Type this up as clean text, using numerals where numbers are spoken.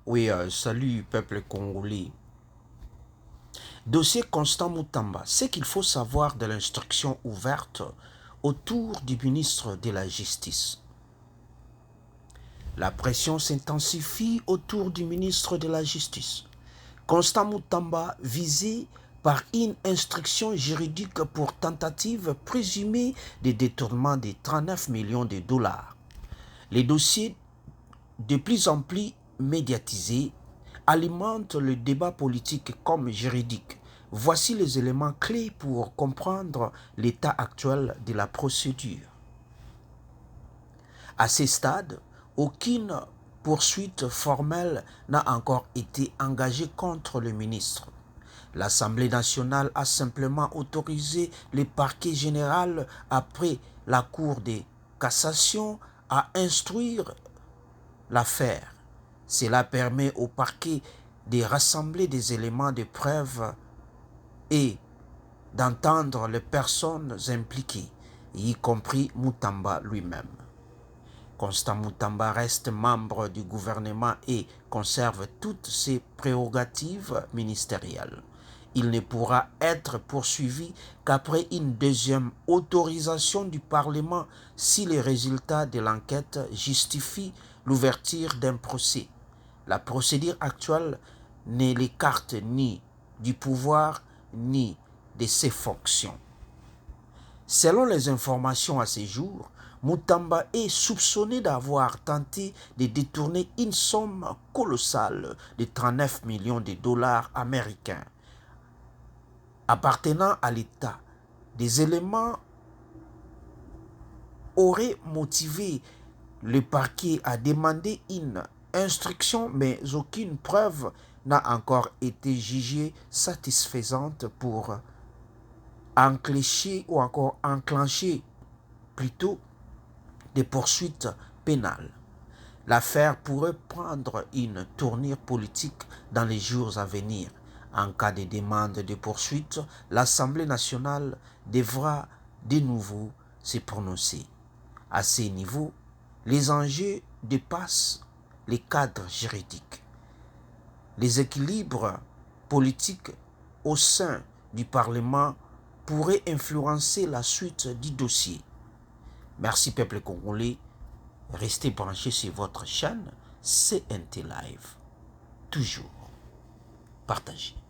Oui, salut peuple congolais. Dossier Constant Moutamba. Ce qu'il faut savoir de l'instruction ouverte autour du ministre de la Justice. La pression s'intensifie autour du ministre de la Justice. Constant Moutamba visé par une instruction juridique pour tentative présumée de détournement de 39 millions de dollars. Les dossiers de plus en plus médiatisés alimentent le débat politique comme juridique. Voici les éléments clés pour comprendre l'état actuel de la procédure. À ce stade, aucune poursuite formelle n'a encore été engagée contre le ministre. L'Assemblée nationale a simplement autorisé le parquet général après la Cour de cassation à instruire l'affaire. Cela permet au parquet de rassembler des éléments de preuve et d'entendre les personnes impliquées, y compris Moutamba lui-même. Constant Moutamba reste membre du gouvernement et conserve toutes ses prérogatives ministérielles. Il ne pourra être poursuivi qu'après une deuxième autorisation du Parlement si les résultats de l'enquête justifient l'ouverture d'un procès. La procédure actuelle ne l'écarte ni du pouvoir ni de ses fonctions. Selon les informations à ce jour, Moutamba est soupçonné d'avoir tenté de détourner une somme colossale de 39 millions de dollars américains appartenant à l'État. Des éléments auraient motivé le parquet à demander une instruction, mais aucune preuve n'a encore été jugée satisfaisante pour enclencher plutôt des poursuites pénales. L'affaire pourrait prendre une tournure politique dans les jours à venir. En cas de demande de poursuite, l'Assemblée nationale devra de nouveau se prononcer. À ce niveau, les enjeux dépassent les cadres juridiques. Les équilibres politiques au sein du Parlement pourraient influencer la suite du dossier. Merci peuple congolais. Restez branchés sur votre chaîne CNT Live. Toujours partagez.